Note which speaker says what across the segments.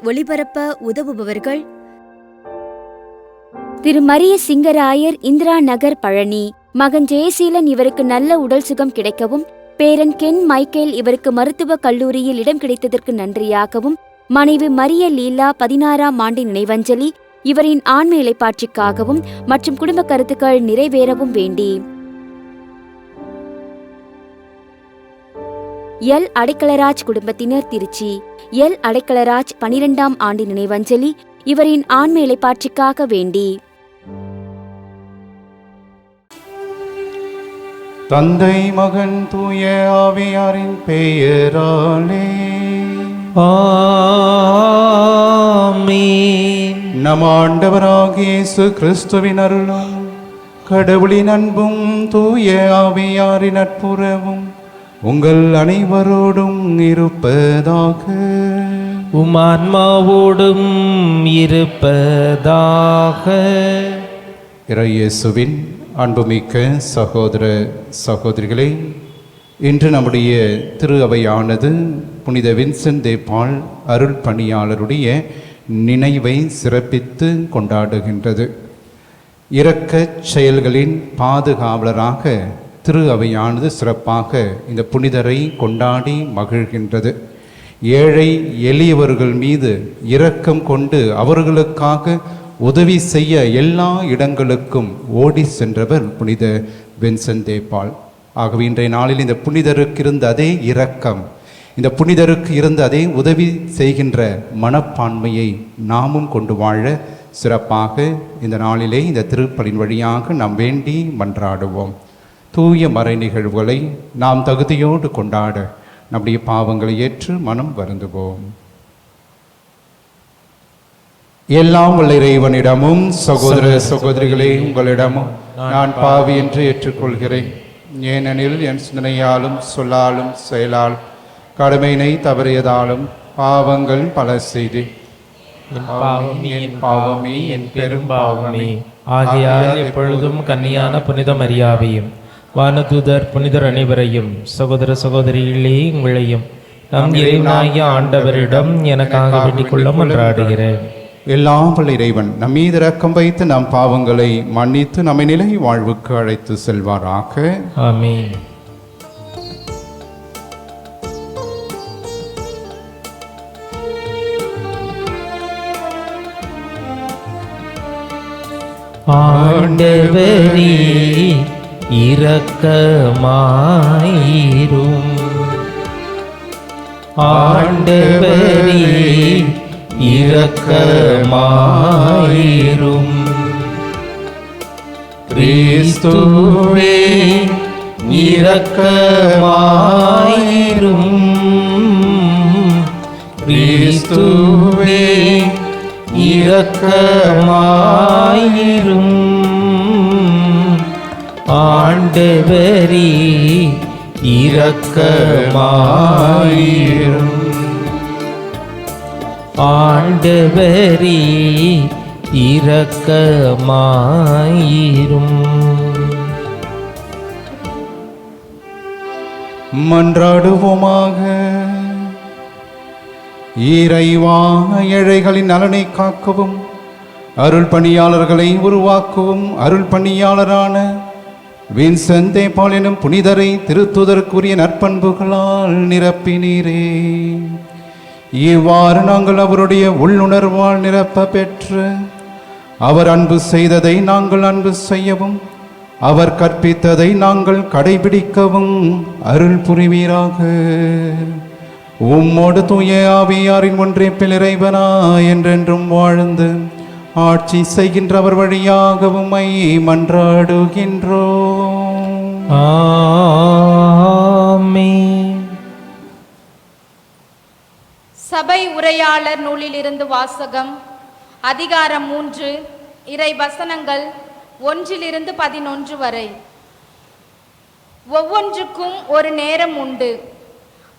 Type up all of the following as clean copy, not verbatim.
Speaker 1: ஒளிபரப்ப உதவுபவர்கள் திரு மரிய சிங்கராயர், இந்திரா நகர், பழனி. மகன் ஜெயசீலன் இவருக்கு நல்ல உடல் சுகம் கிடைக்கவும், பேரன் கென் மைக்கேல் இவருக்கு மருத்துவக் கல்லூரியில் இடம் கிடைத்ததற்கு நன்றியாகவும், மனைவி மரிய லீலா 16ஆம் ஆண்டு நினைவஞ்சலி இவரின் ஆன்ம இளைப்பாட்சிக்காகவும் மற்றும் குடும்ப கருத்துக்கள் நிறைவேறவும் வேண்டி எல் அடைக்கலராஜ் குடும்பத்தினர், திருச்சி. எல் அடைக்கலராஜ் 12ஆம் ஆண்டு நினைவஞ்சலி இவரின் ஆன்ம இளைப்பாட்சிக்காக வேண்டி
Speaker 2: தந்தை, மகன், தூய ஆவியாரின் பெயராலே
Speaker 3: ஆமென்.
Speaker 2: நம் ஆண்டவராகிய இயேசு கிறிஸ்துவின் அருளும் கடவுளின் அன்பும் தூய ஆவியாரின் நட்புறவும் உங்கள் அனைவரோடும் இருப்பதாக.
Speaker 3: உம் ஆன்மாவோடும் இருப்பதாக.
Speaker 2: இறையேசுவின் அன்புமிக்க சகோதர சகோதரிகளே, இன்று நம்முடைய திரு அவையானது புனித வின்சென்ட் தே பால் அருள் பணியாளருடைய நினைவை சிறப்பித்து கொண்டாடுகின்றது. இரக்கச் செயல்களின் பாதுகாவலராக திரு அவையானது சிறப்பாக இந்த புனிதரை கொண்டாடி மகிழ்கின்றது. ஏழை எளியவர்கள் மீது இரக்கம் கொண்டு அவர்களுக்காக உதவி செய்ய எல்லா இடங்களுக்கும் ஓடி சென்றவர் புனித வின்சென்ட் தே பால். ஆகவே இன்றைய நாளில் இந்த புனிதருக்கு இருந்த அதே இரக்கம், இந்த புனிதருக்கு இருந்த அதே உதவி செய்கின்ற மனப்பான்மையை நாமும் கொண்டு வாழ சிறப்பாக இந்த நாளிலே இந்த திருப்பலின் வழியாக நாம் வேண்டி மன்றாடுவோம். தூய மறை நிகழ்வுகளை நாம் தகுதியோடு கொண்டாட நம்முடைய பாவங்களை ஏற்று மனம் வருந்துவோம். எல்லாம் உள்ள இறைவனிடமும் சகோதர சகோதரிகளே உங்களிடமும் நான் பாவி என்று ஏற்றுக்கொள்கிறேன். ஏனெனில் என் சிந்தனையாலும் சொல்லாலும் செயலாலும் கடமையினை தவறியதாலும் பாவங்கள் பல செய்தேன்.
Speaker 3: என் பாவமே, என் பெரும் பாவமே. ஆகையால் எப்பொழுதும் கன்னியான புனித மரியாவையும் வானதூதர் புனிதர் அனைவரையும் சகோதர சகோதரிகளே உங்களையும் நம் இறைவனாகிய ஆண்டவரிடம் எனக்காக வேண்டிக் கொள்ள மன்றாடுகிறேன்.
Speaker 2: எல்லாம் வல்ல இறைவன் நம் மீது இரக்கம் வைத்து நம் பாவங்களை மன்னித்து நம்மை நிலை வாழ்வுக்கு அழைத்து செல்வாராக.
Speaker 3: ஆமென். ஆண்டவரே இரக்கமாயிரும். ஆண்டவரே இரக்கமாயிரும். கிறிஸ்துவே இரக்கமாயிரும். கிறிஸ்துவே இரக்கமாயிரும். ஆண்டவரே இரக்கமாயிரும். ஆண்டவரே இரக்கமாயிரும்.
Speaker 2: மன்றாடுவோமாக. இறைவா, ஏழைகளின் நலனை காக்கவும் அருள் பணியாளர்களை உருவாக்கவும் அருள் பணியாளரான வின்சென்ட் தே பால் எனும் புனிதரை திருத்துதற்குரிய நற்பண்புகளால் நிரப்பினீரே. இவ்வாறு நாங்கள் அவருடைய உள்ளுணர்வால் நிரப்ப பெற்று அவர் அன்பு செய்ததை நாங்கள் அன்பு செய்யவும் அவர் கற்பித்ததை நாங்கள் கடைபிடிக்கவும் அருள் புரிவீராக. உம்மோடு தூய ஆவியாரின் ஒன்றிப்பில் இறைவனா என்றென்றும் வாழ்ந்து ஆட்சி செய்கின்றவர் வழியாக உம்மை மன்றாடுகின்றோம்.
Speaker 3: ஆமென்.
Speaker 4: சபை உரையாளர் நூலிலிருந்து வாசகம். அதிகாரம் 3, இறை வசனங்கள் 1-11 வரை. ஒவ்வொன்றுக்கும் ஒரு நேரம் உண்டு.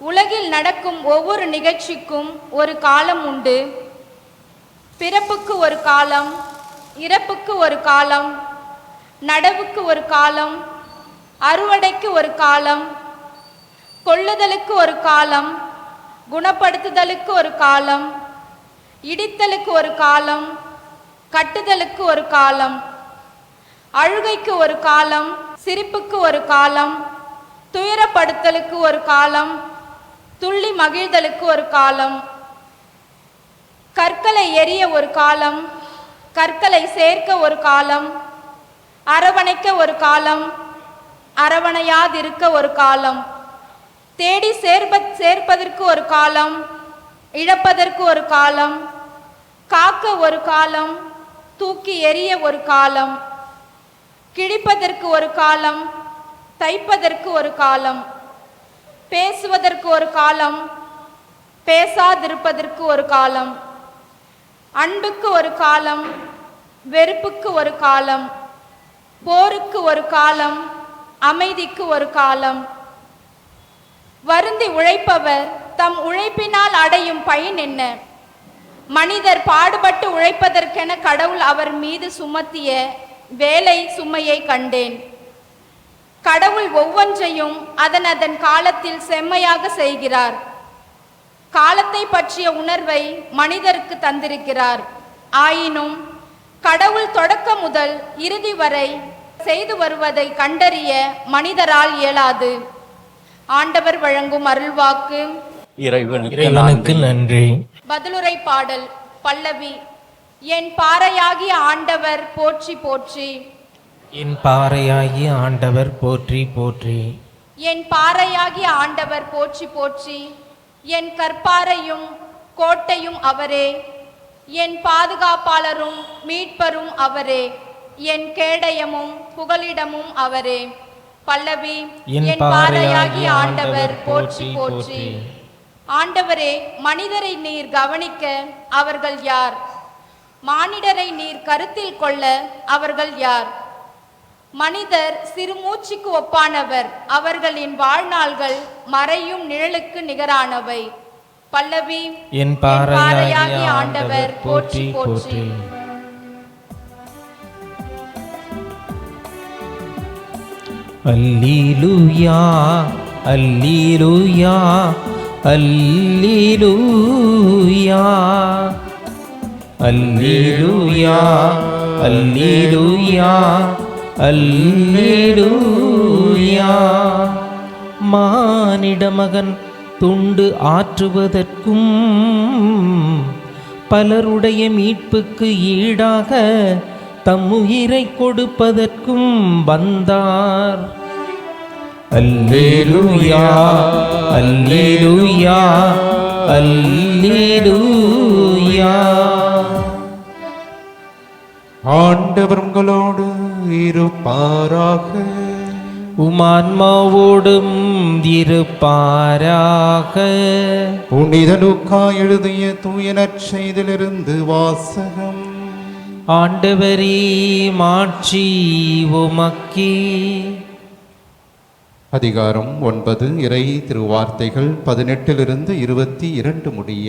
Speaker 4: உலகில் நடக்கும் ஒவ்வொரு நிகழ்ச்சிக்கும் ஒரு காலம் உண்டு. பிறப்புக்கு ஒரு காலம், இறப்புக்கு ஒரு காலம், நடவுக்கு ஒரு காலம், அறுவடைக்கு ஒரு காலம், கொள்ளுதலுக்கு ஒரு காலம், குணப்படுத்துதலுக்கு ஒரு காலம், இடித்தலுக்கு ஒரு காலம், கட்டுதலுக்கு ஒரு காலம், அழுகைக்கு ஒரு காலம், சிரிப்புக்கு ஒரு காலம், துயரப்படுத்தலுக்கு ஒரு காலம், துள்ளி மகிழ்தலுக்கு ஒரு காலம், கற்களை எறிய ஒரு காலம், கற்களை சேர்க்க ஒரு காலம், அரவணைக்க ஒரு காலம், அரவணையாதிருக்க ஒரு காலம், தேடி சேர்ப்பதற்கு ஒரு காலம், இழப்பதற்கு ஒரு காலம், காக்க ஒரு காலம், தூக்கி எறிய ஒரு காலம், கிழிப்பதற்கு ஒரு காலம், தைப்பதற்கு ஒரு காலம், பேசுவதற்கு ஒரு காலம், பேசாதிருப்பதற்கு ஒரு காலம், அன்புக்கு ஒரு காலம், வெறுப்புக்கு ஒரு காலம், போருக்கு ஒரு காலம், அமைதிக்கு ஒரு காலம். வருந்தி உழைப்பவர் தம் உழைப்பினால் அடையும் பயன் என்ன? மனிதர் பாடுபட்டு உழைப்பதற்கென கடவுள் அவர் மீது சுமத்திய வேலை சுமையை கண்டேன். கடவுள் ஒவ்வொன்றையும் அதன் காலத்தில் செம்மையாக செய்கிறார். காலத்தை பற்றிய உணர்வை மனிதருக்கு தந்திருக்கிறார். ஆயினும் கடவுள் தொடக்க முதல் இறுதி வரை செய்து வருவதை கண்டறிய மனிதரால் இயலாது. ஆண்டவர் வழங்கும் அருள்வாக்கு.
Speaker 3: இறைவனுக்கு நன்றி.
Speaker 4: பதிலுரை பாடல் பல்லவி. என் பாறையாகிய ஆண்டவர் போற்றி போற்றி.
Speaker 3: என் பாறையாகிய ஆண்டவர் போற்றி போற்றி.
Speaker 4: என் பாறையாகிய ஆண்டவர் போற்றி போற்றி. என் கற்பாரையும் கோட்டையும் அவரே, என் பாதுகாப்பாளரும் மீட்பரும் அவரே, என் கேடயமும் புகலிடமும் அவரே. பல்லவி. என் பாறையாகிய ஆண்டவர் போற்றி போற்றி. ஆண்டவரே, மனிதரை நீர் கவனிக்க அவர்கள் யார்? மானிடரை நீர் கருத்தில் கொள்ள அவர்கள் யார்? மனிதர் சிறுமூச்சுக்கு ஒப்பானவர், அவர்களின் வாழ்நாள்கள் மறையும் நிழலுக்கு நிகரானவை. பல்லவி.
Speaker 3: என் பாறையாகிய ஆண்டவர் போற்றி போற்றி. அல்லேலூயா அல்லேலூயா அல்லேலூயா அல்லேலூயா அல்லேலூயா அல்லேலூயா. மானிட மகன் துண்டு ஆற்றுவதற்கும் பலருடைய மீட்புக்கு ஈடாக தம் உயிரை கொடுப்பதற்கும் வந்தார். அல்லேலூயா அல்லேலூயா அல்லேலூயா.
Speaker 2: ஆண்டவர் உங்களோடு இருப்பாராக.
Speaker 3: உமான்மாவோடும் இருப்பாராக.
Speaker 2: புனித லூக்கா எழுதிய தூய நற்செய்தியிலிருந்து வாசகம்.
Speaker 3: ஆண்டவரே, மாட்சி உமக்கே.
Speaker 2: அதிகாரம் 9. இறை திருவார்த்தைகள் 18 22 முடிய.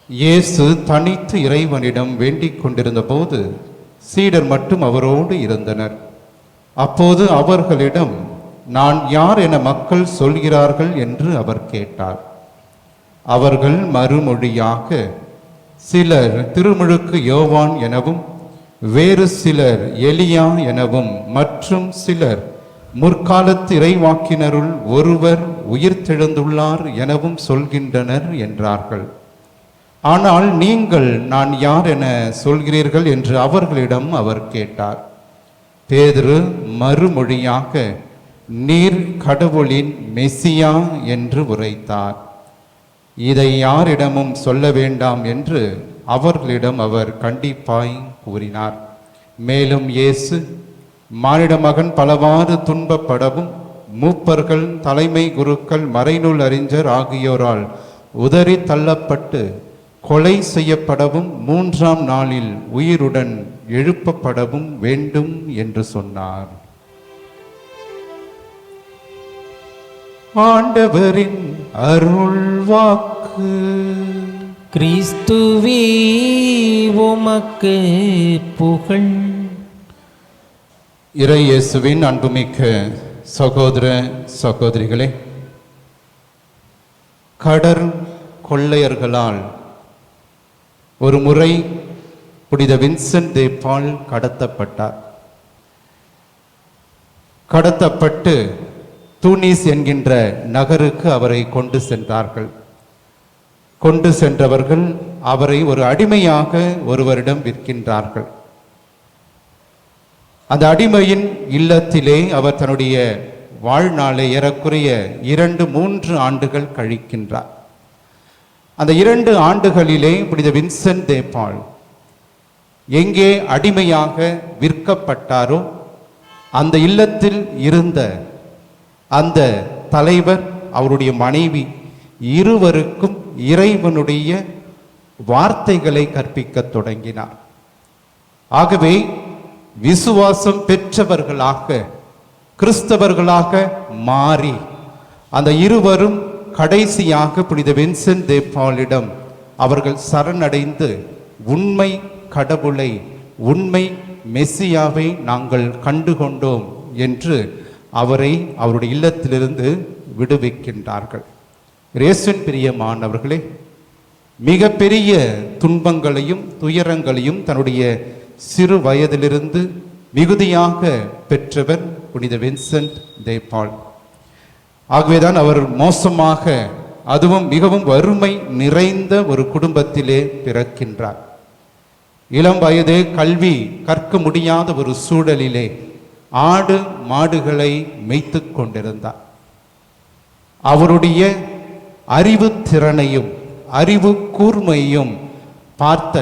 Speaker 2: இயேசு தனித்து இறைவனிடம் வேண்டிக் கொண்டிருந்த போது சீடர் மட்டும் அவரோடு இருந்தனர். அப்போது அவர்களிடம், நான் யார் என மக்கள் சொல்கிறார்கள் என்று அவர் கேட்டார். அவர்கள் மறுமொழியாக, சிலர் திருமுழுக்கு யோவான் எனவும், வேறு சிலர் எலியா எனவும், மற்றும் சிலர் முற்காலத்து இறைவாக்கினருள் ஒருவர் உயிர்த்தெழுந்துள்ளார் எனவும் சொல்கின்றனர் என்றார்கள். ஆனால் நீங்கள் நான் யார் என சொல்கிறீர்கள் என்று அவர்களிடம் அவர் கேட்டார். பேதுரு மறுமொழியாக, நீர் கடவுளின் மெசியா என்று உரைத்தார். இதை யாரிடமும் சொல்ல வேண்டாம் என்று அவர்களிடம் அவர் கண்டிப்பாய் கூறினார். மேலும் இயேசு, மானிட மகன் பலவாறு துன்பப்படவும் மூப்பர்கள், தலைமை குருக்கள், மறைநூல் அறிஞர் ஆகியோரால் உதறி தள்ளப்பட்டு கொலை செய்யப்படவும் 3ஆம் நாளில் உயிருடன் எழுப்பப்படவும் வேண்டும் என்று சொன்னார். ஆண்டவரின் அருள்வாக்கு.
Speaker 3: கிறிஸ்துவே உமக்கு புகழ்.
Speaker 2: இறை இயேசுவின் அன்புமிக்க சகோதர சகோதரிகளே, கடற் கொள்ளையர்களால் ஒரு முறை புனித வின்சென்ட் தே பால் கடத்தப்பட்டார். கடத்தப்பட்டு தூனிஸ் என்கின்ற நகருக்கு அவரை கொண்டு சென்றார்கள். கொண்டு சென்றவர்கள் அவரை ஒரு அடிமையாக ஒருவரிடம் விற்கின்றார்கள். அந்த அடிமையின் இல்லத்திலே அவர் தன்னுடைய வாழ்நாளை ஏறக்குறைய 2-3 ஆண்டுகள் கழிக்கின்றார். அந்த 2 ஆண்டுகளிலே புனித வின்சென்ட் தே பால் எங்கே அடிமையாக விற்கப்பட்டாரோ அந்த இல்லத்தில் இருந்த அந்த தலைவர், அவருடைய மனைவி இருவருக்கும் இறைவனுடைய வார்த்தைகளை கற்பிக்கத் தொடங்கினார். ஆகவே விசுவாசம் பெற்றவர்களாக, கிறிஸ்தவர்களாக மாறி அந்த இருவரும் கடைசியாக புனித வின்சென்ட் தே பாலிடம் அவர்கள் சரணடைந்து உண்மை கடவுளை, உண்மை மெசியாவை நாங்கள் கண்டுகொண்டோம் என்று அவரை அவருடைய இல்லத்திலிருந்து விடுவிக்கின்றார்கள். இயேசுவின் பிரியமானவர்களே, மிக பெரிய துன்பங்களையும் துயரங்களையும் தன்னுடைய சிறு வயதிலிருந்து மிகுதியாக பெற்றவர் புனித வின்சென்ட் தே பால். ஆகவேதான் அவர் மோசமாக, அதுவும் மிகவும் வறுமை நிறைந்த ஒரு குடும்பத்திலே பிறக்கின்றார். இளம் வயதே கல்வி கற்க முடியாத ஒரு சூழலிலே ஆடு மாடுகளை மேய்த்து கொண்டிருந்தார். அவருடைய அறிவு திறனையும் அறிவு கூர்மையும் பார்த்த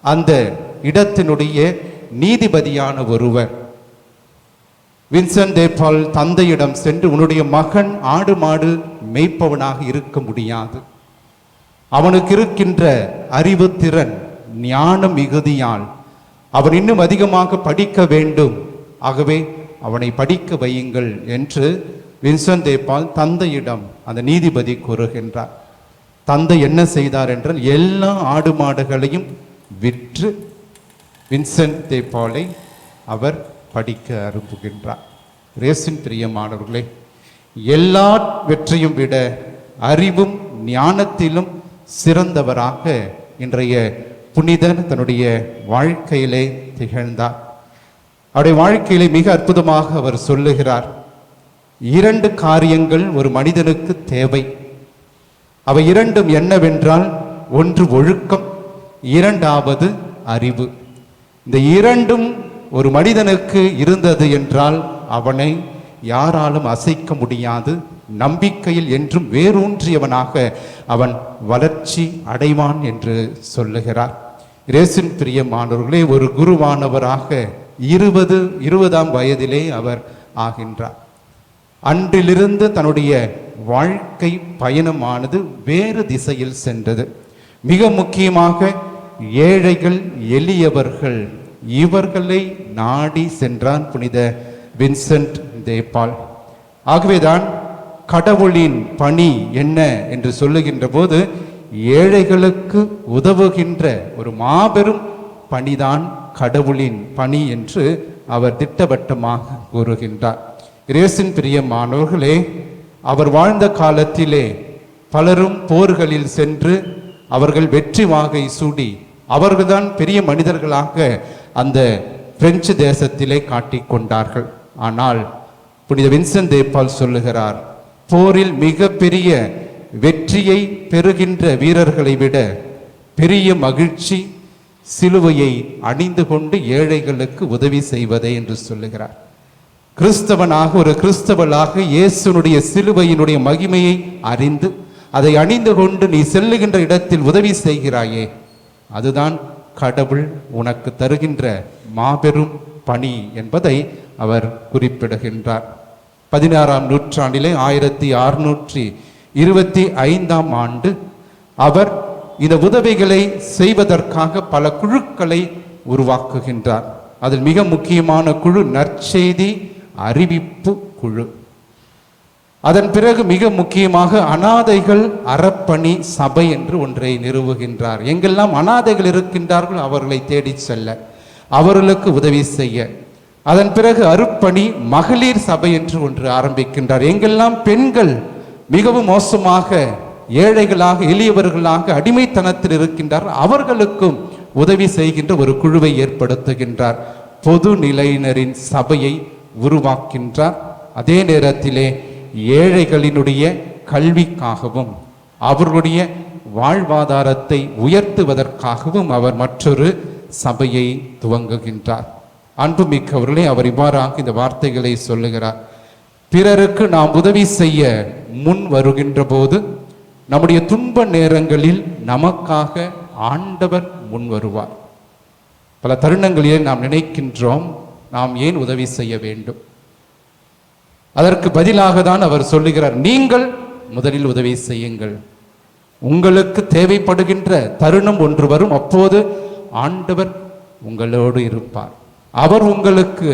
Speaker 2: அந்த இடத்தினுடைய நீதிபதியான ஒருவர் வின்சென்ட் தே பால் தந்தையிடம் சென்று, உன்னுடைய மகன் ஆடு மாடு மேய்ப்பவனாக இருக்க முடியாது, அவனுக்கு இருக்கின்ற அறிவு திறன் ஞான மிகுதியால் அவன் இன்னும் அதிகமாக படிக்க வேண்டும், ஆகவே அவனை படிக்க வையுங்கள் என்று வின்சென்ட் தே பால் தந்தையிடம் அந்த நீதிபதி கூறுகின்றார். தந்தை என்ன செய்தார் என்றால், எல்லா ஆடு மாடுகளையும் விற்று வின்சென்ட் தே பாலை அவர் படிக்க அனுப்புகின்றார். இயேசுவின் பிரியமானவர்களே, எல்லாவற்றையும் விட அறிவும் ஞானத்திலும் சிறந்தவராக இன்றைய புனிதன் தன்னுடைய வாழ்க்கையிலே திகழ்ந்தார். அவருடைய வாழ்க்கையிலே மிக அற்புதமாக அவர் சொல்லுகிறார், 2 காரியங்கள் ஒரு மனிதனுக்கு தேவை. அவை 2 என்னவென்றால், ஒன்று ஒழுக்கம், 2வது அறிவு. இந்த 2 ஒரு மனிதனுக்கு இருந்தது என்றால் அவனை யாராலும் அசைக்க முடியாது. நம்பிக்கையில் என்றும் வேரூன்றியவனாக அவன் வளர்ச்சி அடைவான் என்று சொல்லுகிறார். இயேசுவின் பிரியமானவர்களே, ஒரு குருவானவராக 20ஆம் வயதிலே அவர் ஆகின்றார். அன்றிலிருந்து தன்னுடைய வாழ்க்கை பயணமானது வேறு திசையில் சென்றது. மிக முக்கியமாக ஏழைகள், எளியவர்கள், இவர்களை நாடி சென்றான் புனித வின்சென்ட் தே பால். ஆகவேதான் கடவுளின் பணி என்ன என்று சொல்லுகின்ற போது, ஏழைகளுக்கு உதவுகின்ற ஒரு மாபெரும் பணிதான் கடவுளின் பணி என்று அவர் திட்டவட்டமாக கூறுகின்றார். இயேசுவின் பிரியமானவர்களே, அவர் வாழ்ந்த காலத்திலே பலரும் போர்களில் சென்று அவர்கள் வெற்றி வாகை சூடி அவர்கள்தான் பெரிய மனிதர்களாக அந்த பிரெஞ்சு தேசத்திலே காட்டிக்கொண்டார்கள். ஆனால் புனித வின்சென்ட் தே பால் சொல்லுகிறார், போரில் மிக பெரிய வெற்றியை பெறுகின்ற வீரர்களை விட பெரிய மகிழ்ச்சி சிலுவையை அணிந்து கொண்டு ஏழைகளுக்கு உதவி செய்வதே என்று சொல்லுகிறார். கிறிஸ்தவனாக, ஒரு கிறிஸ்தவனாக இயேசுனுடைய சிலுவையினுடைய மகிமையை அறிந்து அதை அணிந்து கொண்டு நீ செல்லுகின்ற இடத்தில் உதவி செய்கிறாயே, அதுதான் கடவுள் உனக்கு தருகின்ற மாபெரும் பணி என்பதை அவர் குறிப்பிடுகின்றார். 16ஆம் நூற்றாண்டிலே 1625ஆம் ஆண்டு அவர் இந்த உதவிகளை செய்வதற்காக பல குழுக்களை உருவாக்குகின்றார். அதில் மிக முக்கியமான குழு நற்செய்தி அறிவிப்பு குழு. அதன் பிறகு மிக முக்கியமாக அனாதைகள் அறப்பணி சபை என்று ஒன்றை நிறுவுகின்றார். எங்கெல்லாம் அனாதைகள் இருக்கின்றார்கள் அவர்களை தேடி செல்ல, அவர்களுக்கு உதவி செய்ய. அதன் பிறகு அருப்பணி மகளிர் சபை என்று ஒன்று ஆரம்பிக்கின்றார். எங்கெல்லாம் பெண்கள் மிகவும் மோசமாக ஏழைகளாக எளியவர்களாக அடிமைத்தனத்தில் இருக்கின்றார் அவர்களுக்கும் உதவி செய்கின்ற ஒரு குழுவை ஏற்படுத்துகின்றார். பொது நிலையினரின் சபையை உருவாக்கின்றார். அதே நேரத்திலே ஏழைகளினுடைய கல்விக்காகவும் அவர்களுடைய வாழ்வாதாரத்தை உயர்த்துவதற்காகவும் அவர் மற்றொரு சபையை துவங்குகின்றார். அன்புமிக்கவர்களே, அவர் இவ்வாறாக இந்த வார்த்தைகளை சொல்லுகிறார். பிறருக்கு நாம் உதவி செய்ய முன் வருகின்ற போது நம்முடைய துன்ப நேரங்களில் நமக்காக ஆண்டவர் முன் வருவார். பல தருணங்களிலே நாம் நினைக்கின்றோம், நாம் ஏன் உதவி செய்ய வேண்டும்? அதற்கு பதிலாக தான் அவர் சொல்லுகிறார், நீங்கள் முதலில் உதவி செய்யுங்கள். உங்களுக்கு தேவைப்படுகின்ற தருணம் ஒன்று வரும், அப்போது ஆண்டவர் உங்களோடு இருப்பார், அவர் உங்களுக்கு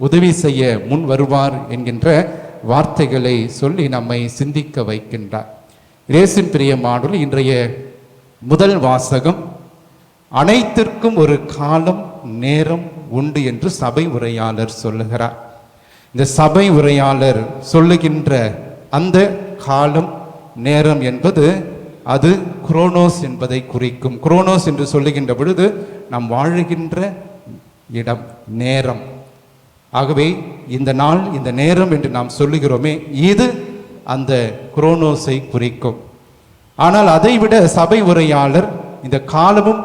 Speaker 2: உதவி செய்ய முன் வருவார் என்கின்ற வார்த்தைகளை சொல்லி நம்மை சிந்திக்க வைக்கின்றார். இயேசுவின் பிரியமானவர்களே, இன்றைய முதல் வாசகம், அனைத்திற்கும் ஒரு காலம் நேரம் உண்டு என்று சபை உரையாளர் சொல்லுகிறார். இந்த சபை உரையாளர் சொல்லுகின்ற அந்த காலம் நேரம் என்பது அது குரோனோஸ் என்பதை குறிக்கும். குரோனோஸ் என்று சொல்லுகின்ற பொழுது நாம் வாழுகின்ற இடம், நேரம். ஆகவே இந்த நாள், இந்த நேரம் என்று நாம் சொல்லுகிறோமே, இது அந்த குரோனோஸை குறிக்கும். ஆனால் அதைவிட சபை உரையாளர் இந்த காலமும்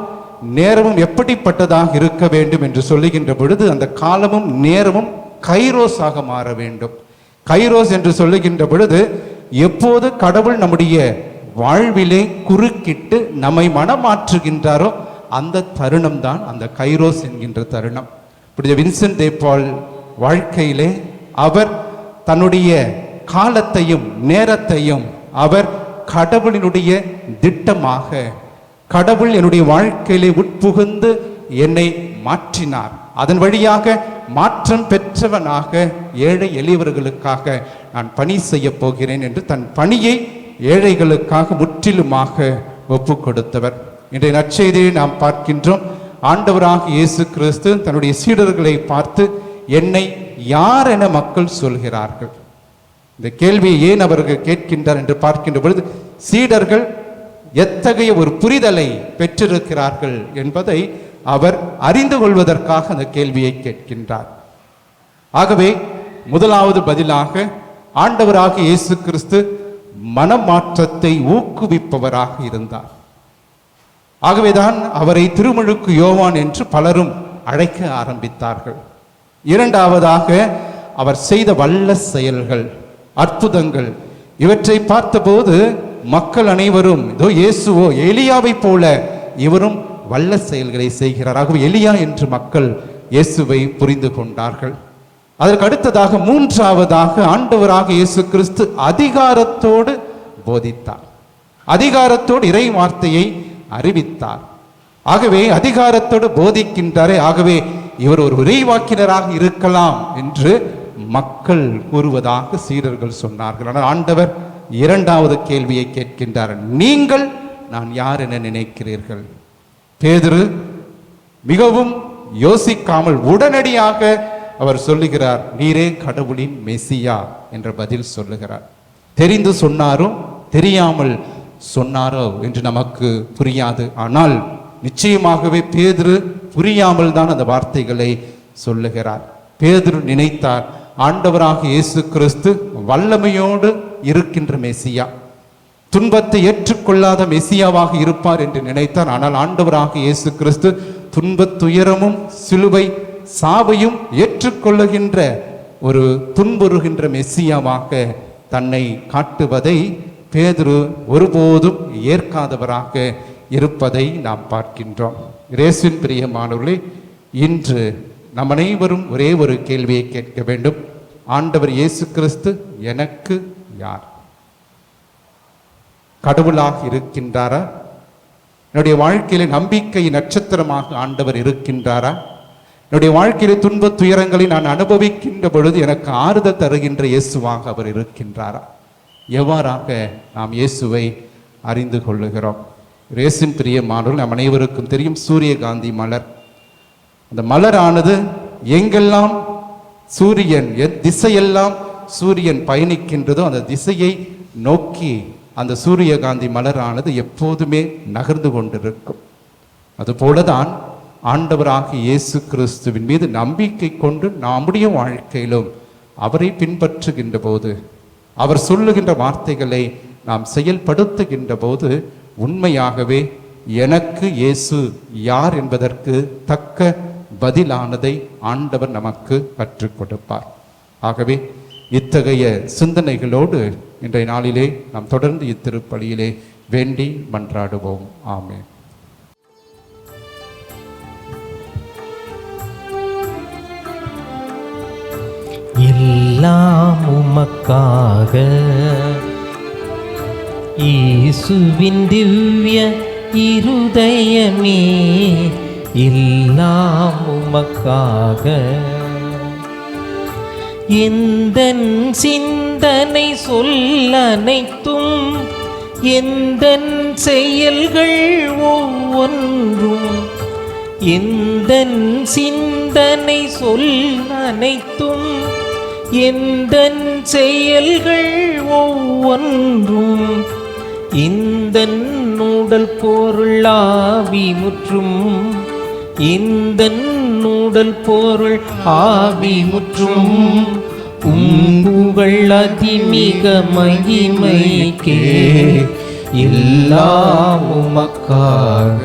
Speaker 2: நேரமும் எப்படிப்பட்டதாக இருக்க வேண்டும் என்று சொல்லுகின்ற பொழுது, அந்த காலமும் நேரமும் கைரோஸாக மாற வேண்டும். கைரோஸ் என்று சொல்லுகின்ற பொழுது, எப்போது கடவுள் நம்முடைய வாழ்விலே குறுக்கிட்டு நம்மை மனமாற்றுகின்றாரோ அந்த தருணம் தான் அந்த கைரோஸ் என்கின்ற தருணம். புனித வின்சென்ட் தே பால் வாழ்க்கையிலே அவர் தன்னுடைய காலத்தையும் நேரத்தையும் அவர் கடவுளினுடைய திட்டமாக, கடவுள் என்னுடைய வாழ்க்கையிலே உட்புகுந்து என்னை மாற்றினார், அதன் வழியாக மாற்றம் பெற்றவனாக ஏழை எளியவர்களுக்காக நான் பணி செய்ய போகிறேன் என்று தன் பணியை ஏழைகளுக்காக முற்றிலுமாக ஒப்பு கொடுத்தவர். இன்றைய நற்செய்தியை நாம் பார்க்கின்றோம். ஆண்டவராக இயேசு கிறிஸ்து தன்னுடைய சீடர்களை பார்த்து, என்னை யார் என மக்கள் சொல்கிறார்கள்? இந்த கேள்வியை ஏன் அவர்கள் கேட்கின்றார் என்று பார்க்கின்ற பொழுது, சீடர்கள் எத்தகைய ஒரு புரிதலை பெற்றிருக்கிறார்கள் என்பதை அவர் அறிந்து கொள்வதற்காக அந்த கேள்வியை கேட்கின்றார். ஆகவே முதலாவது பதிலாக ஆண்டவராக இயேசு கிறிஸ்து மனமாற்றத்தை ஊக்குவிப்பவராக இருந்தார். ஆகவேதான் அவரை திருமுழுக்கு யோவான் என்று பலரும் அழைக்க ஆரம்பித்தார்கள். இரண்டாவதாக அவர் செய்த வல்ல செயல்கள், அற்புதங்கள், இவற்றை பார்த்தபோது மக்கள் அனைவரும், இதோ இயேசுவோ எலியாவை போல இவரும் வல்ல செயல்களை செய்கிறார், ஆகவே எலியா என்று மக்கள் இயேசுவை புரிந்து கொண்டார்கள். அதற்கு அடுத்ததாக மூன்றாவதாக ஆண்டவராக இயேசு கிறிஸ்து அதிகாரத்தோடு போதித்தார், அதிகாரத்தோடு இறை வார்த்தையை அறிவித்தார். ஆகவே அதிகாரத்தோடு போதிக்கின்றாரே, ஆகவே இவர் ஒரு இறைவாக்கினராக இருக்கலாம் என்று மக்கள் கூறுவதாக சீடர்கள் சொன்னார்கள். ஆனால் ஆண்டவர் இரண்டாவது கேள்வியை கேட்கின்றார், நீங்கள் நான் யார் என நினைக்கிறீர்கள்? பேதுரு மிகவும் யோசிக்காமல் உடனடியாக அவர் சொல்லுகிறார், நீரே கடவுளின் மெசியா என்ற பதில் சொல்லுகிறார். தெரிந்து சொன்னாரோ தெரியாமல் சொன்னாரோ என்று நமக்கு புரியாது. ஆனால் நிச்சயமாகவே பேதுரு புரியாமல் தான் அந்த வார்த்தைகளை சொல்லுகிறார். பேதுரு நினைத்தார், ஆண்டவராக இயேசு கிறிஸ்து வல்லமையோடு இருக்கின்ற மெசியா, துன்பத்தை ஏற்றுக்கொள்ளாத மெசியாவாக இருப்பார் என்று நினைத்தார். ஆனால் ஆண்டவராக இயேசு கிறிஸ்து துன்பத்துயரமும் சிலுவை சாவையும் ஏற்றுக்கொள்ளுகின்ற ஒரு துன்புறுகின்ற மெசியாவாக தன்னை காட்டுவதை பேதுரு ஒருபோதும் ஏற்காதவராக இருப்பதை நாம் பார்க்கின்றோம். இயேசுவின் பிரியமானவர்களே, இன்று நம் அனைவரும் ஒரே ஒரு கேள்வியை கேட்க வேண்டும். ஆண்டவர் இயேசு கிறிஸ்து எனக்கு யார்? கடவுளாக இருக்கின்றாரா? என்னுடைய வாழ்க்கையில நம்பிக்கை நட்சத்திரமாக ஆண்டவர் இருக்கின்றாரா? என்னுடைய வாழ்க்கையில துன்ப துயரங்களை நான் அனுபவிக்கின்ற பொழுது எனக்கு ஆறுதல் தருகின்ற இயேசுவாக அவர் இருக்கின்றாரா? எவ்வாறாக நாம் இயேசுவை அறிந்து கொள்ளுகிறோம்? இயேசுவின் பிரியமானவர்கள், நம் அனைவருக்கும் தெரியும் சூரியகாந்தி மலர். அந்த மலரானது எங்கெல்லாம் திசையெல்லாம் சூரியன் பயணிக்கின்றதோ அந்த திசையை நோக்கி அந்த சூரியகாந்தி மலரானது எப்போதுமே நகர்ந்து கொண்டிருக்கும். அதுபோலதான் ஆண்டவராகிய இயேசு கிறிஸ்துவின் மீது நம்பிக்கை கொண்டு நம்முடைய வாழ்க்கையிலும் அவரை பின்பற்றுகின்ற போது, அவர் சொல்லுகின்ற வார்த்தைகளை நாம் செயல்படுத்துகின்ற போது, உண்மையாகவே எனக்கு இயேசு யார் என்பதற்கு தக்க பதிலானதை ஆண்டவர் நமக்கு கற்றுக் கொடுப்பார். ஆகவே இத்தகைய சிந்தனைகளோடு இன்றைய நாளிலே நாம் தொடர்ந்து இத்திருப்பலியிலே வேண்டி மன்றாடுவோம். ஆமென்.
Speaker 3: எல்லாம் உமக்காக இயேசுவின் திவ்ய இருதயமே, எல்லாம் உமக்காக எந்தன் சிந்தனை சொல்லனைத்தும் எந்தன் செயல்கள் ஒவ்வொன்றும், எந்தன் சிந்தனை சொல்லனைத்தும் எந்தன் செயல்கள் ஒவ்வொன்றும், இந்தன் உடல் பொருள் ஆவி முற்றும், இந்தன் உடல் பொருள் ஆவி முற்றும், புகழ் அதிமிக மகிமைக்கே, எல்லாம் உமக்காக.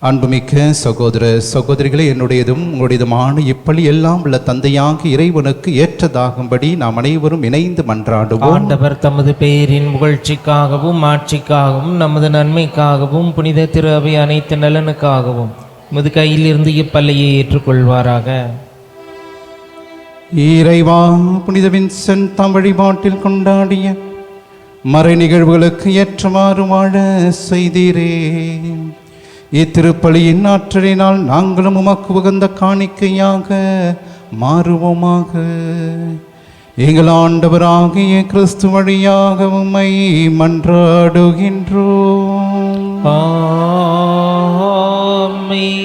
Speaker 2: அன்புமிக்க சகோதர சகோதரிகளே, என்னுடையதும் உங்களுடையதுமான இப்பலி எல்லாம் உள்ள தந்தையாகி இறைவனுக்கு ஏற்றதாகும்படி நாம் அனைவரும் இணைந்து மன்றாடுவோம்.
Speaker 3: ஆண்டவர் தமது பெயரின் புகழ்ச்சிக்காகவும் ஆட்சிக்காகவும் நமது நன்மைக்காகவும் புனித திரு அவை அனைத்து நலனுக்காகவும் உமது கையில் இருந்து இப்பள்ளியை ஏற்றுக்கொள்வாராக.
Speaker 2: இறைவா, புனித வின்சென்ட் தாம் வழிபாட்டில் கொண்டாடிய மறை நிகழ்வுகளுக்கு ஏற்றமாறு வாழ செய்தீரே. இத்திருப்பலியின் ஆற்றலினால் நாங்களும் உமக்கு உகந்த காணிக்கையாக மாறுவோமாக. எங்கள் ஆண்டவராகிய கிறிஸ்து வழியாக உம்மை மன்றாடுகின்றோம்.
Speaker 3: ஆமென்.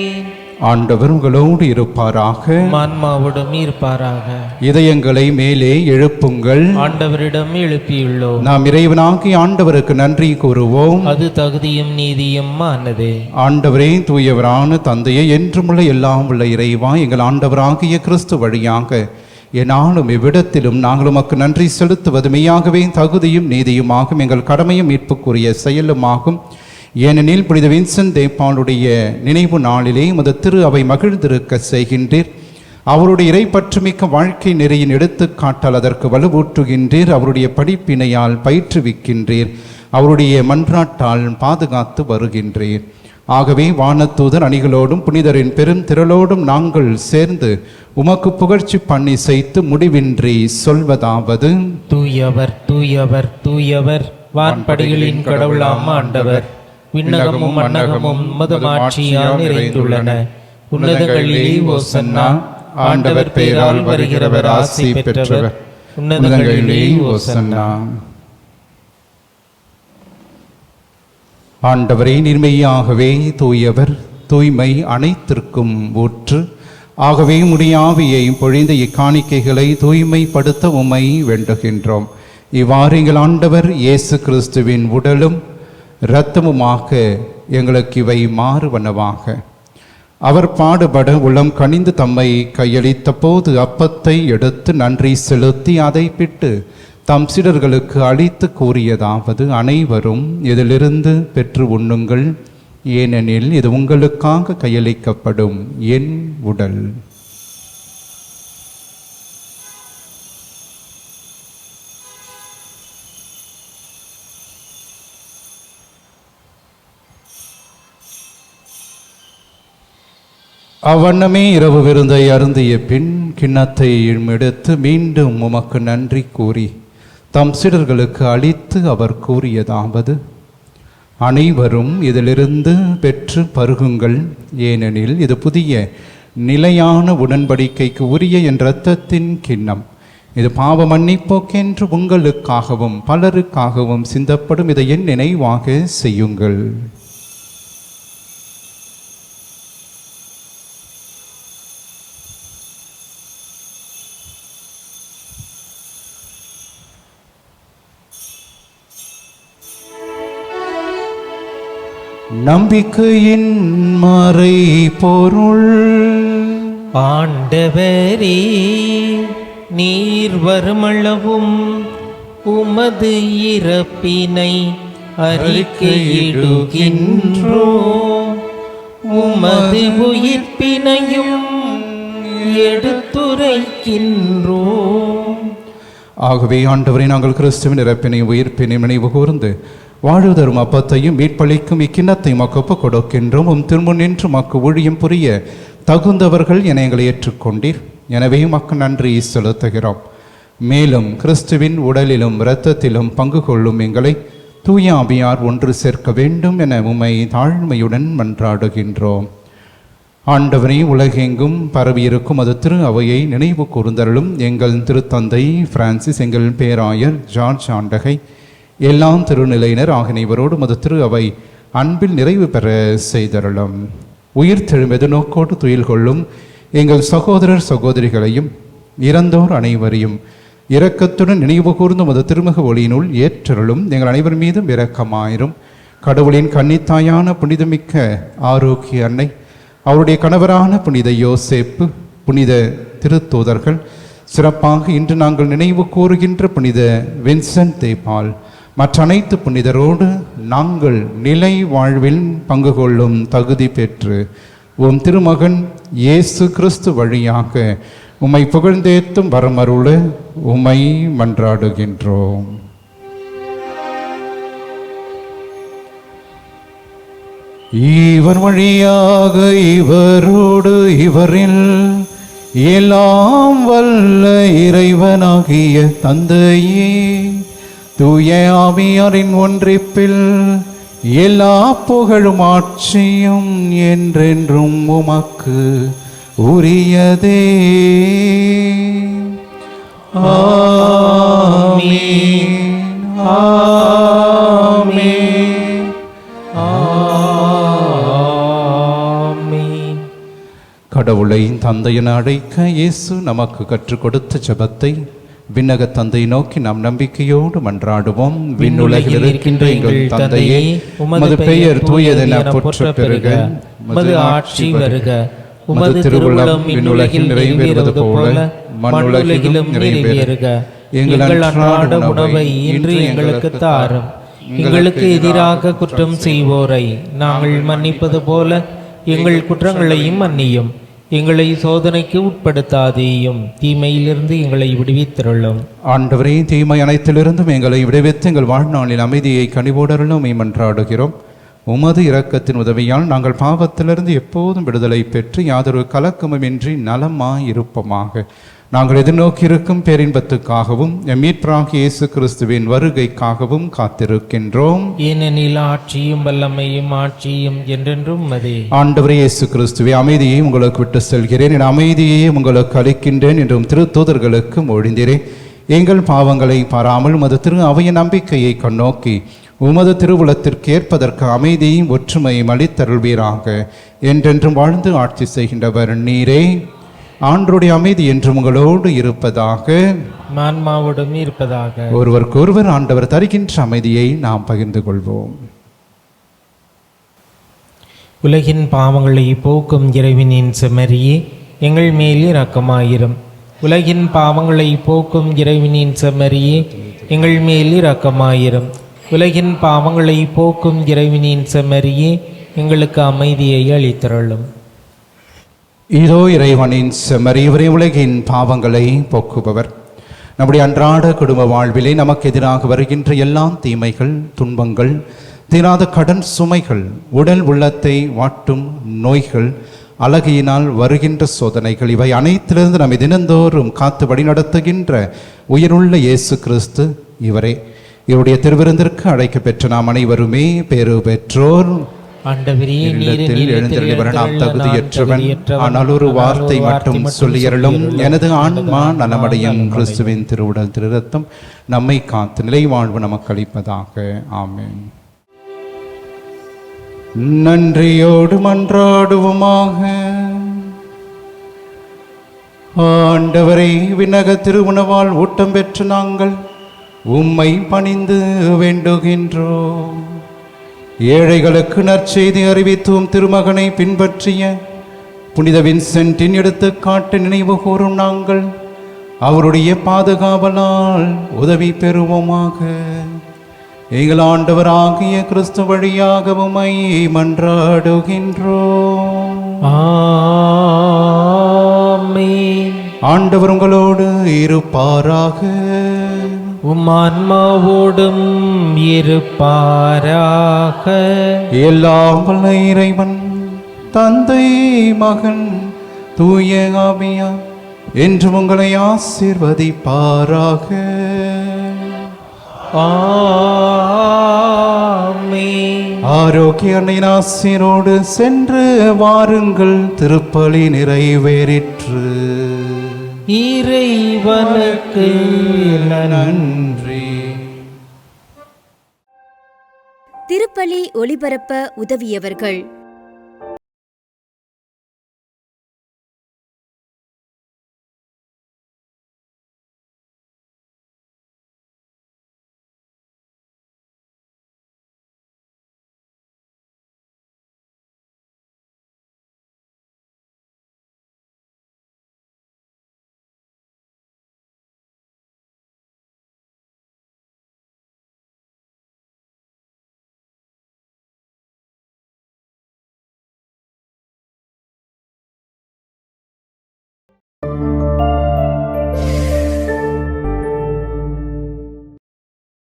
Speaker 2: ஆண்டவர் உங்களோடு இருப்பாராக,
Speaker 3: ஆன்மாவோடும் இருப்பாராக.
Speaker 2: இதயங்களை மேலே எழுப்புங்கள்.
Speaker 3: ஆண்டவரிடம் எழுப்பியுள்ளோம்.
Speaker 2: நாம் இறைவனாகி ஆண்டவருக்கு நன்றி கூறுவோம்.
Speaker 3: அது தகுதியும் நீதியும் ஆனதே.
Speaker 2: ஆண்டவரே, தூயவரான தந்தையே, என்றுமுள்ள எல்லாம் உள்ள இறைவா, எங்கள் ஆண்டவராகிய கிறிஸ்து வழியாக என்னாலும் இவ்விடத்திலும் நாங்கள் உமக்கு நன்றி செலுத்துவது மெய்யாகவே தகுதியும் நீதியுமாகும், எங்கள் கடமையும் மீட்புக்குரிய செயலுமாகும். ஏனெனில் புனித வின்சென்ட் தே பாலுடைய நினைவு நாளிலே உமது திரு அவை மகிழ்ந்திருக்க செய்கின்றீர். அவருடைய இறைப்பற்றுமிக்க வாழ்க்கை நெறியின் எடுத்துக்காட்டால் அதற்கு வலுவூட்டுகின்றீர். அவருடைய படிப்பினையால் பயிற்றுவிக்கின்றீர். அவருடைய மன்றாட்டால் பாதுகாத்து வருகின்றீர். ஆகவே வானதூதர் அணிகளோடும் புனிதரின் பெரும் திரளோடும் நாங்கள் சேர்ந்து உமக்கு புகழ்ச்சி பண்ணி செய்து முடிவின்றி சொல்வதாவது:
Speaker 3: தூயவர் தூயவர் தூயவர், வான்படைகளின் கடவுளாம் ஆண்டவர். விண்ணகமும் மண்ணகமும் உமது மாட்சியால் நிறைந்துள்ளன. உன்னதங்களிலே ஓசன்னா. ஆண்டவர் பெயரால் வருகிறவர் ஆசி பெற்றவர். உன்னதங்களிலே ஓசன்னா.
Speaker 2: ஆண்டவரே, நிர்மையாகவே தூயவர், தூய்மை அனைத்திற்கும் ஊற்று. ஆகவே உம்முடைய ஆவியை பொழிந்த இக்காணிக்கைகளை தூய்மைப்படுத்த உம்மை வேண்டுகின்றோம். இவ்வாறு எங்கள் ஆண்டவர் இயேசு கிறிஸ்துவின் உடலும் இரத்தமுமாக எங்களுக்கு இவை மாறுவனவாக. அவர் பாடுபட உளம் கனிந்து தம்மை கையளித்த போது அப்பத்தை எடுத்து நன்றி செலுத்தி அதை பிட்டு தம் சீடர்களுக்கு அளித்து கூறியதாவது: அனைவரும் இதிலிருந்து பெற்று உண்ணுங்கள், ஏனெனில் இது உங்களுக்காக கையளிக்கப்படும் என் உடல். அவ்வண்ணமே இரவு விருந்தை அருந்திய பின் கிண்ணத்தை எடுத்து மீண்டும் உமக்கு நன்றி கூறி தம் சீடர்களுக்கு அளித்து அவர் கூறியதாவது: அனைவரும் இதிலிருந்து பெற்று பருகுங்கள், ஏனெனில் இது புதிய நிலையான உடன்படிக்கைக்கு உரிய என் இரத்தத்தின் கிண்ணம். இது பாவ மன்னிப்போக்கென்று உங்களுக்காகவும் பலருக்காகவும் சிந்தப்படும். இதை என் நினைவாக செய்யுங்கள். நம்பிக்கையின் மறை பொருள்.
Speaker 3: ஆண்டவரே, நீர் வருமளவும் உமது இறப்பினை அறிக்கையிடுகின்றோம், உமது உயிர்ப்பினையும் எடுத்துரைக்கின்றோம்.
Speaker 2: ஆகவே ஆண்டவரை, நாங்கள் கிறிஸ்துவின் இறப்பினையும் உயிர்ப்பினையும் நினைவு கூர்ந்து வாழ்வதரும் அப்பத்தையும் மீட்பளிக்கும் இக்கிண்ணத்தையும் மக்கு ஒப்புக் கொடுக்கின்றோம். திருமுன் நின்று மக்கு ஊழியம் புரிய தகுந்தவர்கள் என எங்களை ஏற்றுக்கொண்டீர். எனவே மக்கு நன்றி செலுத்துகிறோம். மேலும் கிறிஸ்துவின் உடலிலும் இரத்தத்திலும் பங்கு கொள்ளும் எங்களை தூய ஆவியார் ஒன்று சேர்க்க வேண்டும் என உம்மை தாழ்மையுடன் மன்றாடுகின்றோம். ஆண்டவரை, உலகெங்கும் பரவியிருக்கும் அது திரு அவையை நினைவு கூர்ந்தருளும். எங்கள் திருத்தந்தை பிரான்சிஸ், எங்கள் பேராயர் ஜார்ஜ் ஆண்டகை, எல்லாம் திருநிலையினர் ஆகியவரோடு மது திரு அவை அன்பில் நிறைவு பெற செய்தருளும். உயிர் தெழும் எதிர்நோக்கோடு துயில் கொள்ளும் எங்கள் சகோதரர் சகோதரிகளையும் இறந்தோர் அனைவரையும் இரக்கத்துடன் நினைவு கூர்ந்து மது திருமுக ஒளியினுள் ஏற்றருளும். எங்கள் அனைவர் மீதும் இரக்கமாயிரும். கடவுளின் கன்னித்தாயான புனிதமிக்க ஆரோக்கிய அன்னை, அவருடைய கணவரான புனித யோசேப்பு, புனித திருத்தூதர்கள், சிறப்பாக இன்று நாங்கள் நினைவு கூறுகின்ற புனித வின்சென்ட் தே பால், மற்ற அனைத்து புனிதரோடு நாங்கள் நிலை வாழ்வில் பங்கு கொள்ளும் தகுதி பெற்று உம் திருமகன் இயேசு கிறிஸ்து வழியாக உம்மை புகழ்ந்தேத்தும் வரமருள உம்மை மன்றாடுகின்றோம். இவர் வழியாக இவரோடு இவரில் எல்லாம் வல்ல இறைவனாகிய தந்தையே, தூய ஆவியாரின் ஒன்றிப்பில் எல்லா புகழும் ஆட்சியும் என்றென்றும் உமக்கு உரியதே. ஆமென், ஆமென், ஆமென். கடவுளை தந்தையென அழைக்க இயேசு நமக்கு கற்றுக் கொடுத்த ஜெபத்தை விண்ணக தந்தை நோக்கி நாம் நம்பிக்கையோடு மன்றாடுவோம். விண்ணுலகில் இருக்கின்ற எங்கள் தந்தையே, உமது பெயர் தூயதென போற்றப் பெறுக, உமது ஆட்சி வருக, உமது திருவுளம் விண்ணுலகில் நிறைவேறுவது போல மண்ணுலகிலும் நிறைவேறுக. எங்கள் அன்றாட உணவை இன்று எங்களுக்கு தாரும். எங்களுக்கு எதிராக குற்றம் செய்வோரை நாங்கள் மன்னிப்பது போல எங்கள் குற்றங்களையும் மன்னியும். எங்களை சோதனைக்கு உட்படுத்தாதேயும், தீமையிலிருந்து எங்களை விடுவித்தருளும். ஆண்டவரே, தீமை அனைத்திலிருந்தும் எங்களை விடுவித்து எங்கள் வாழ்நாளில் அமைதியை கனிவோடருளும் மன்றாடுகிறோம். உமது இரக்கத்தின் உதவியால் நாங்கள் பாவத்திலிருந்து எப்போதும் விடுதலை பெற்று யாதொரு கலக்கமுமின்றி நலமாயிருப்போமாக. நாங்கள் எதிர்நோக்கி இருக்கும் பேரின்பத்துக்காகவும் மீட்பராகிய இயேசு கிறிஸ்துவின் வருகைக்காகவும் காத்திருக்கின்றோம்.
Speaker 3: ஏனெனில் ஆட்சியும் வல்லமையும் ஆட்சியும் என்றென்றும் உமதே.
Speaker 2: ஆண்டவரே இயேசு கிறிஸ்துவே, அமைதியை உங்களுக்கு விட்டு செல்கிறேன், என் அமைதியை உங்களுக்கு அளிக்கின்றேன் என்றும் திருத்தூதர்களுக்கு மொழிந்தீரே. எங்கள் பாவங்களை பாராமல் உமது திரு அவையின் நம்பிக்கையை கண்ணோக்கி உமது திருவுளத்திற்கு ஏற்பதற்கு அமைதியும் ஒற்றுமையும் அளித்தருள்வீராக. என்றென்றும் வாழ்ந்து ஆட்சி செய்கின்றவர் நீரே. ஆண்டருடைய அமைதி என்று உங்களோடு இருப்பதாக,
Speaker 3: ஆன்மாவோடும் இருப்பதாக.
Speaker 2: ஒருவருக்கொருவர் ஆண்டவர் தருகின்ற அமைதியை நாம் பகிர்ந்து கொள்வோம்.
Speaker 3: உலகின் பாவங்களை போக்கும் இறைவனின் செம்மறியே, எங்கள் மேல் இரக்கமாயிரும். உலகின் பாவங்களை போக்கும் இறைவனின் செம்மறியே, எங்கள் மேல் இரக்கமாயிரும். உலகின் பாவங்களை போக்கும் இறைவனின் செம்மறியே, எங்களுக்கு அமைதியை அளித்தருளும்.
Speaker 2: இதோ இறைவனின் செம்மறி, இவரே உலகின் பாவங்களை போக்குபவர். நம்முடைய அன்றாட குடும்ப வாழ்விலே நமக்கு எதிராக வருகின்ற எல்லா தீமைகள், துன்பங்கள், தீராத கடன் சுமைகள், உடல் உள்ளத்தை வாட்டும் நோய்கள், அழகியினால் வருகின்ற சோதனைகள், இவை அனைத்திலிருந்து நம்மை தினந்தோறும் காத்து வழி நடத்துகின்ற உயிருள்ள இயேசு கிறிஸ்து இவரே. இவருடைய திருவிருந்திற்கு அழைக்க பெற்ற நாம் அனைவருமே பேறு பெற்றோர். எழுந்தருளிவர நாம் தகுதியற்றவன், ஆனால் ஒரு வார்த்தை மட்டும் சொல்லியருளும், எனது ஆன்மா நலமடையும். கிறிஸ்துவின் திருவுடல் திரு ரத்தம் நம்மை காத்து நிலை வாழ்வு நமக்கு அளிப்பதாக. ஆமென். நன்றியோடு மன்றாடுவோமாக. ஆண்டவரை, விண்ணக திருவுணவால் ஊட்டம் பெற்று நாங்கள் உம்மை பணிந்து வேண்டுகின்றோம். ஏழைகளுக்கு நற்செய்தி அறிவித்தும் திருமகனை பின்பற்றிய புனித வின்சென்டின் எடுத்துக்காட்டு நினைவு கூறும் நாங்கள் அவருடைய பாதுகாவலால் உதவி பெறுவோமாக. எங்கள் ஆண்டவராகிய கிறிஸ்து வழியாக உம்மை மன்றாடுகின்றோம்.
Speaker 3: ஆமென்.
Speaker 2: ஆண்டவர் உங்களோடு இருப்பாராக.
Speaker 3: உம் ஆன்மாவோடும் இருப்பாராக.
Speaker 2: எல்லாம் வல்ல இறைவன் தந்தை மகன் தூய ஆவியார் என்று உங்களை ஆசீர்வதிப்பாராக.
Speaker 3: ஆமென்.
Speaker 2: ஆரோக்கிய அன்னையின் ஆசீரோடு சென்று வாருங்கள். திருப்பலி நிறைவேறிற்று.
Speaker 3: இறைவனுக்கு
Speaker 2: நன்றி.
Speaker 1: திருப்பலி ஒளிபரப்ப உதவியவர்கள்: